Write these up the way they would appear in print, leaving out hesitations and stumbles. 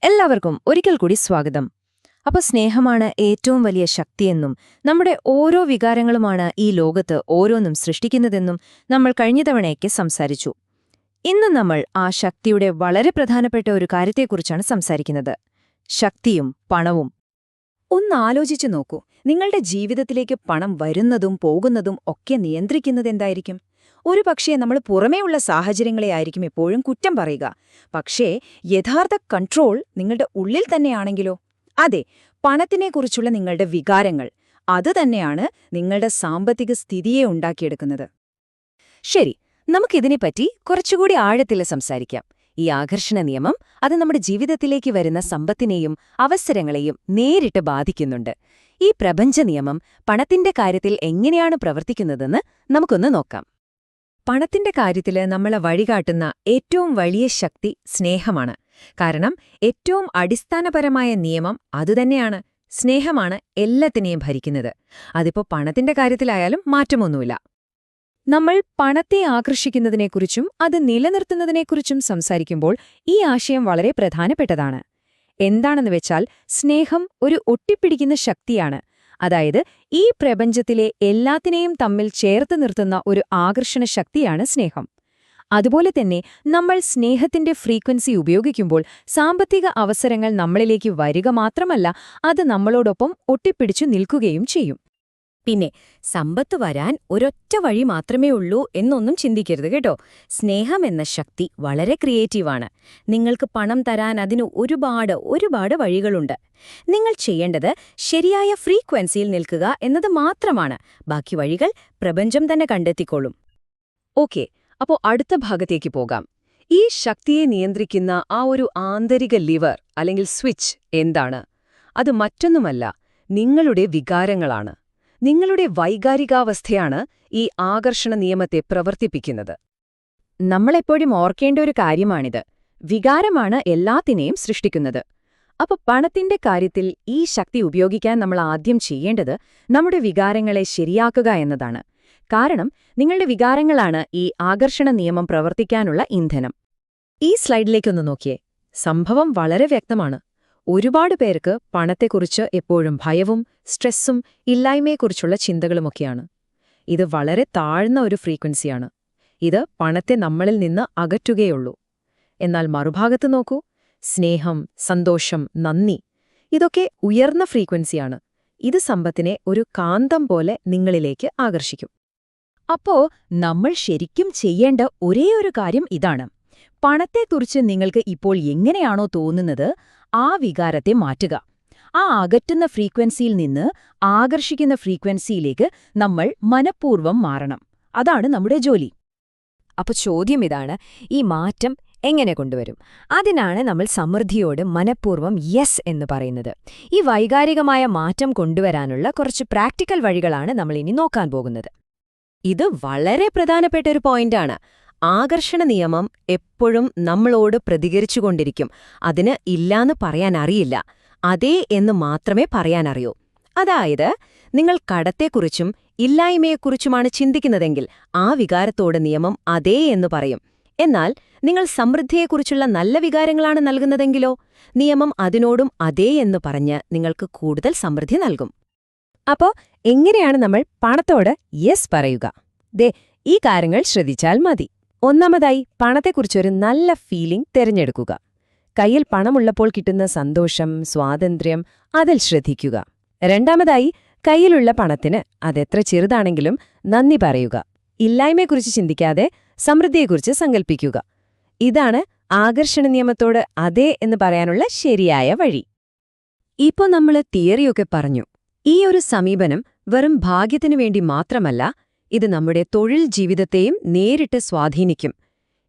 എല്ലാവർക്കും ഒരിക്കൽ കൂടി സ്വാഗതം. അപ്പോൾ സ്നേഹമാണ് ഏറ്റവും വലിയ ശക്തിയെന്നും നമ്മുടെ ഓരോ വികാരങ്ങളുമാണ് ഈ ലോകത്ത് ഓരോന്നും സൃഷ്ടിക്കുന്നതെന്നും നമ്മൾ കഴിഞ്ഞ തവണയൊക്കെ സംസാരിച്ചു. ഇന്ന് നമ്മൾ ആ ശക്തിയുടെ വളരെ പ്രധാനപ്പെട്ട ഒരു കാര്യത്തെക്കുറിച്ചാണ് സംസാരിക്കുന്നത്. ശക്തിയും പണവും. ഒന്നാലോചിച്ചു നോക്കൂ, നിങ്ങളുടെ ജീവിതത്തിലേക്ക് പണം വരുന്നതും പോകുന്നതും ഒക്കെ നിയന്ത്രിക്കുന്നതെന്തായിരിക്കും? ഒരുപക്ഷേ നമ്മൾ പുറമേയുള്ള സാഹചര്യങ്ങളെ ആയിരിക്കും എപ്പോഴും കുറ്റം പറയുക. പക്ഷേ യഥാർത്ഥ കൺട്രോൾ നിങ്ങളുടെ ഉള്ളിൽ തന്നെയാണെങ്കിലോ? അതെ, പണത്തിനെക്കുറിച്ചുള്ള നിങ്ങളുടെ വികാരങ്ങൾ അതുതന്നെയാണ് നിങ്ങളുടെ സാമ്പത്തിക സ്ഥിതിയെ ഉണ്ടാക്കിയെടുക്കുന്നത്. ശരി, നമുക്കിതിനെപ്പറ്റി കുറച്ചുകൂടി ആഴത്തിൽ സംസാരിക്കാം. ഈ ആകർഷണ നിയമം അത് നമ്മുടെ ജീവിതത്തിലേക്ക് വരുന്ന സമ്പത്തിനെയും അവസരങ്ങളെയും നേരിട്ട് ബാധിക്കുന്നുണ്ട്. ഈ പ്രപഞ്ച നിയമം പണത്തിന്റെ കാര്യത്തിൽ എങ്ങനെയാണ് പ്രവർത്തിക്കുന്നതെന്ന് നമുക്കൊന്ന് നോക്കാം. പണത്തിന്റെ കാര്യത്തില് നമ്മളെ വഴികാട്ടുന്ന ഏറ്റവും വലിയ ശക്തി സ്നേഹമാണ്. കാരണം ഏറ്റവും അടിസ്ഥാനപരമായ നിയമം അതുതന്നെയാണ്. സ്നേഹമാണ് എല്ലാത്തിനെയും ഭരിക്കുന്നത്. അതിപ്പോ പണത്തിന്റെ കാര്യത്തിലായാലും മാറ്റമൊന്നുമില്ല. നമ്മൾ പണത്തെ ആകർഷിക്കുന്നതിനെക്കുറിച്ചും അത് നിലനിർത്തുന്നതിനെക്കുറിച്ചും സംസാരിക്കുമ്പോൾ ഈ ആശയം വളരെ പ്രധാനപ്പെട്ടതാണ്. എന്താണെന്ന് വെച്ചാൽ, സ്നേഹം ഒരു ഒട്ടിപ്പിടിക്കുന്ന ശക്തിയാണ്. അതായത് ഈ പ്രപഞ്ചത്തിലെ എല്ലാത്തിനെയും തമ്മിൽ ചേർത്ത് നിർത്തുന്ന ഒരു ആകർഷണ ശക്തിയാണ് സ്നേഹം. അതുപോലെ തന്നെ നമ്മൾ സ്നേഹത്തിന്റെ ഫ്രീക്വൻസി ഉപയോഗിക്കുമ്പോൾ സാമ്പത്തിക അവസരങ്ങൾ നമ്മളിലേക്ക് വരിക മാത്രമല്ല, അത് നമ്മളോടൊപ്പം ഒട്ടിപ്പിടിച്ചു നിൽക്കുകയും ചെയ്യും. പിന്നെ സമ്പത്ത് വരാൻ ഒരൊറ്റ വഴി മാത്രമേ ഉള്ളൂ എന്നൊന്നും ചിന്തിക്കരുത് കേട്ടോ. സ്നേഹം എന്ന ശക്തി വളരെ ക്രിയേറ്റീവാണ്. നിങ്ങൾക്ക് പണം തരാൻ അതിന് ഒരുപാട് വഴികളുണ്ട്. നിങ്ങൾ ചെയ്യേണ്ടത് ശരിയായ ഫ്രീക്വൻസിയിൽ നിൽക്കുക എന്നത് മാത്രമാണ്. ബാക്കി വഴികൾ പ്രപഞ്ചം തന്നെ കണ്ടെത്തിക്കോളും. ഓക്കെ, അപ്പോൾ അടുത്ത ഭാഗത്തേക്ക് പോകാം. ഈ ശക്തിയെ നിയന്ത്രിക്കുന്ന ആ ഒരു ആന്തരിക ലിവർ അല്ലെങ്കിൽ സ്വിച്ച് എന്താണ്? അത് മറ്റൊന്നുമല്ല, നിങ്ങളുടെ വികാരങ്ങളാണ്. നിങ്ങളുടെ വൈകാരികാവസ്ഥയാണ് ഈ ആകർഷണ നിയമത്തെ പ്രവർത്തിപ്പിക്കുന്നത്. നമ്മളെപ്പോഴും ഓർക്കേണ്ട ഒരു കാര്യമാണിത്. വികാരമാണ് എല്ലാത്തിനെയും സൃഷ്ടിക്കുന്നത്. അപ്പൊ പണത്തിന്റെ കാര്യത്തിൽ ഈ ശക്തി ഉപയോഗിക്കാൻ നമ്മൾ ആദ്യം ചെയ്യേണ്ടത് നമ്മുടെ വികാരങ്ങളെ ശരിയാക്കുക എന്നതാണ്. കാരണം നിങ്ങളുടെ വികാരങ്ങളാണ് ഈ ആകർഷണ നിയമം പ്രവർത്തിക്കാനുള്ള ഇന്ധനം. ഈ സ്ലൈഡിലേക്കൊന്ന് നോക്കിയേ. സംഭവം വളരെ വ്യക്തമാണ്. ഒരുപാട് പേർക്ക് പണത്തെക്കുറിച്ച് എപ്പോഴും ഭയവും സ്ട്രെസ്സും ഇല്ലായ്മയെക്കുറിച്ചുള്ള ചിന്തകളുമൊക്കെയാണ്. ഇത് വളരെ താഴ്ന്ന ഒരു ഫ്രീക്വൻസിയാണ്. ഇത് പണത്തെ നമ്മളിൽ നിന്ന് അകറ്റുകയുള്ളൂ. എന്നാൽ മറുഭാഗത്ത് നോക്കൂ, സ്നേഹം, സന്തോഷം, നന്ദി, ഇതൊക്കെ ഉയർന്ന ഫ്രീക്വൻസിയാണ്. ഇത് സമ്പത്തിനെ ഒരു കാന്തം പോലെ നിങ്ങളിലേക്ക് ആകർഷിക്കും. അപ്പോ നമ്മൾ ശരിക്കും ചെയ്യേണ്ട ഒരേയൊരു കാര്യം ഇതാണ്. പണത്തെക്കുറിച്ച് നിങ്ങൾക്ക് ഇപ്പോൾ എങ്ങനെയാണോ തോന്നുന്നത്, ആ വികാരത്തെ മാറ്റുക. ആ അകറ്റുന്ന ഫ്രീക്വൻസിയിൽ നിന്ന് ആകർഷിക്കുന്ന ഫ്രീക്വൻസിയിലേക്ക് നമ്മൾ മനഃപൂർവ്വം മാറണം. അതാണ് നമ്മുടെ ജോലി. അപ്പൊ ചോദ്യം ഇതാണ്, ഈ മാറ്റം എങ്ങനെ കൊണ്ടുവരും? അതിനാണ് നമ്മൾ സമൃദ്ധിയോട് മനഃപൂർവ്വം യെസ് എന്ന് പറയുന്നത്. ഈ വൈകാരികമായ മാറ്റം കൊണ്ടുവരാനുള്ള കുറച്ച് പ്രാക്ടിക്കൽ വഴികളാണ് നമ്മൾ ഇനി നോക്കാൻ പോകുന്നത്. ഇത് വളരെ പ്രധാനപ്പെട്ട ഒരു പോയിന്റാണ്. ആകർഷണ നിയമം എപ്പോഴും നമ്മളോട് പ്രതികരിച്ചുകൊണ്ടിരിക്കും. അതിന് ഇല്ലാന്ന് പറയാനറിയില്ല, അതേ എന്ന് മാത്രമേ പറയാനറിയൂ. അതായത് നിങ്ങൾ കടത്തെക്കുറിച്ചും ഇല്ലായ്മയെക്കുറിച്ചുമാണ് ചിന്തിക്കുന്നതെങ്കിൽ ആ വികാരത്തോട് നിയമം അതേ എന്ന് പറയും. എന്നാൽ നിങ്ങൾ സമൃദ്ധിയെക്കുറിച്ചുള്ള നല്ല വികാരങ്ങളാണ് നൽകുന്നതെങ്കിലോ നിയമം അതിനോടും അതേ എന്ന് പറഞ്ഞ് നിങ്ങൾക്ക് കൂടുതൽ സമൃദ്ധി നൽകും. അപ്പോ എങ്ങനെയാണ് നമ്മൾ പണത്തോട് യെസ് പറയുക? ഈ കാര്യങ്ങൾ ശ്രദ്ധിച്ചാൽ മതി. ഒന്നാമതായി, പണത്തെക്കുറിച്ചൊരു നല്ല ഫീലിംഗ് തിരഞ്ഞെടുക്കുക. കയ്യിൽ പണമുള്ളപ്പോൾ കിട്ടുന്ന സന്തോഷം, സ്വാതന്ത്ര്യം, അതിൽ ശ്രദ്ധിക്കുക. രണ്ടാമതായി, കയ്യിലുള്ള പണത്തിന് അതെത്ര ചെറുതാണെങ്കിലും നന്ദി പറയുക. ഇല്ലായ്മയെക്കുറിച്ച് ചിന്തിക്കാതെ സമൃദ്ധിയെക്കുറിച്ച് സങ്കൽപ്പിക്കുക. ഇതാണ് ആകർഷണ നിയമത്തോട് അതേ എന്ന് പറയാനുള്ള ശരിയായ വഴി. ഇപ്പോ നമ്മൾ തിയറിയൊക്കെ പറഞ്ഞു. ഈ ഒരു സമീപനം വെറും ഭാഗ്യത്തിനു വേണ്ടി മാത്രമല്ല, ഇത് നമ്മുടെ തൊഴിൽ ജീവിതത്തെയും നേരിട്ട് സ്വാധീനിക്കും.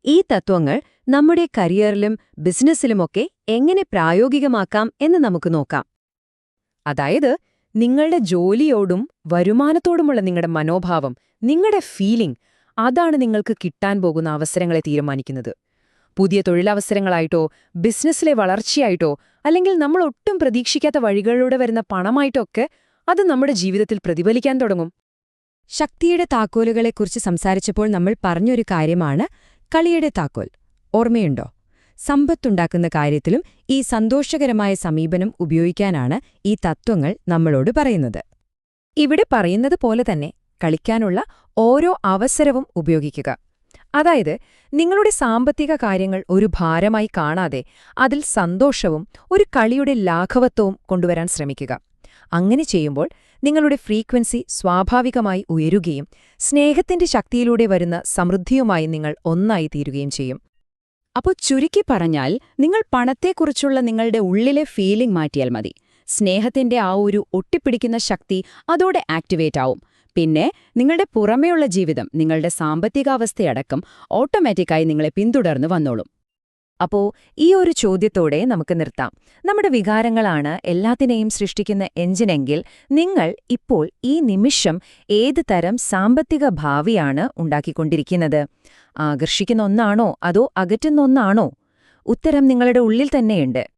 ഈ തത്വങ്ങൾ നമ്മുടെ കരിയറിലും ബിസിനസ്സിലുമൊക്കെ എങ്ങനെ പ്രായോഗികമാക്കാം എന്ന് നമുക്ക് നോക്കാം. അതായത് നിങ്ങളുടെ ജോലിയോടും വരുമാനത്തോടുമുള്ള നിങ്ങളുടെ മനോഭാവം, നിങ്ങളുടെ ഫീലിംഗ്, അതാണ് നിങ്ങൾക്ക് കിട്ടാൻ പോകുന്ന അവസരങ്ങളെ തീരുമാനിക്കുന്നത്. പുതിയ തൊഴിലവസരങ്ങളായിട്ടോ ബിസിനസ്സിലെ വളർച്ചയായിട്ടോ അല്ലെങ്കിൽ നമ്മൾ ഒട്ടും പ്രതീക്ഷിക്കാത്ത വഴികളിലൂടെ വരുന്ന പണമായിട്ടോ ഒക്കെ അത് നമ്മുടെ ജീവിതത്തിൽ പ്രതിഫലിക്കാൻ തുടങ്ങും. ശക്തിയുടെ താക്കോലുകളെക്കുറിച്ച് സംസാരിച്ചപ്പോൾ നമ്മൾ പറഞ്ഞൊരു കാര്യമാണ് കളിയുടെ താക്കോൽ. ഓർമ്മയുണ്ടോ? സമ്പത്തുണ്ടാക്കുന്ന കാര്യത്തിലും ഈ സന്തോഷകരമായ സമീപനം ഉപയോഗിക്കാനാണ് ഈ തത്വങ്ങൾ നമ്മളോട് പറയുന്നത്. ഇവിടെ പറയുന്നത് പോലെ തന്നെ കളിക്കാനുള്ള ഓരോ അവസരവും ഉപയോഗിക്കുക. അതായത്, നിങ്ങളുടെ സാമ്പത്തിക കാര്യങ്ങൾ ഒരു ഭാരമായി കാണാതെ അതിൽ സന്തോഷവും ഒരു കളിയുടെ ലാഘവത്വവും കൊണ്ടുവരാൻ ശ്രമിക്കുക. അങ്ങനെ ചെയ്യുമ്പോൾ നിങ്ങളുടെ ഫ്രീക്വൻസി സ്വാഭാവികമായി ഉയരുകയും സ്നേഹത്തിന്റെ ശക്തിയിലൂടെ വരുന്ന സമൃദ്ധിയുമായി നിങ്ങൾ ഒന്നായി തീരുകയും ചെയ്യും. അപ്പോൾ ചുരുക്കി പറഞ്ഞാൽ, നിങ്ങൾ പണത്തെക്കുറിച്ചുള്ള നിങ്ങളുടെ ഉള്ളിലെ ഫീലിംഗ് മാറ്റിയാൽ മതി. സ്നേഹത്തിന്റെ ആ ഒരു ഒട്ടിപ്പിടിക്കുന്ന ശക്തി അതോടെ ആക്ടിവേറ്റ് ആവും. പിന്നെ നിങ്ങളുടെ പുറമേയുള്ള ജീവിതം, നിങ്ങളുടെ സാമ്പത്തികാവസ്ഥയടക്കം ഓട്ടോമാറ്റിക്കായി നിങ്ങളെ പിന്തുടർന്ന് വന്നോളും. അപ്പോ ഈ ഒരു ചോദ്യത്തോടെ നമുക്ക് നിർത്താം. നമ്മുടെ വികാരങ്ങളാണ് എല്ലാത്തിനെയും സൃഷ്ടിക്കുന്ന എഞ്ചിനെങ്കിൽ നിങ്ങൾ ഇപ്പോൾ ഈ നിമിഷം ഏത് തരം സാമ്പത്തിക ഭാവിയാണ് ഉണ്ടാക്കിക്കൊണ്ടിരിക്കുന്നത്? ആകർഷിക്കുന്ന ഒന്നാണോ അതോ അകറ്റുന്ന ഒന്നാണോ? ഉത്തരം നിങ്ങളുടെ ഉള്ളിൽ തന്നെയുണ്ട്.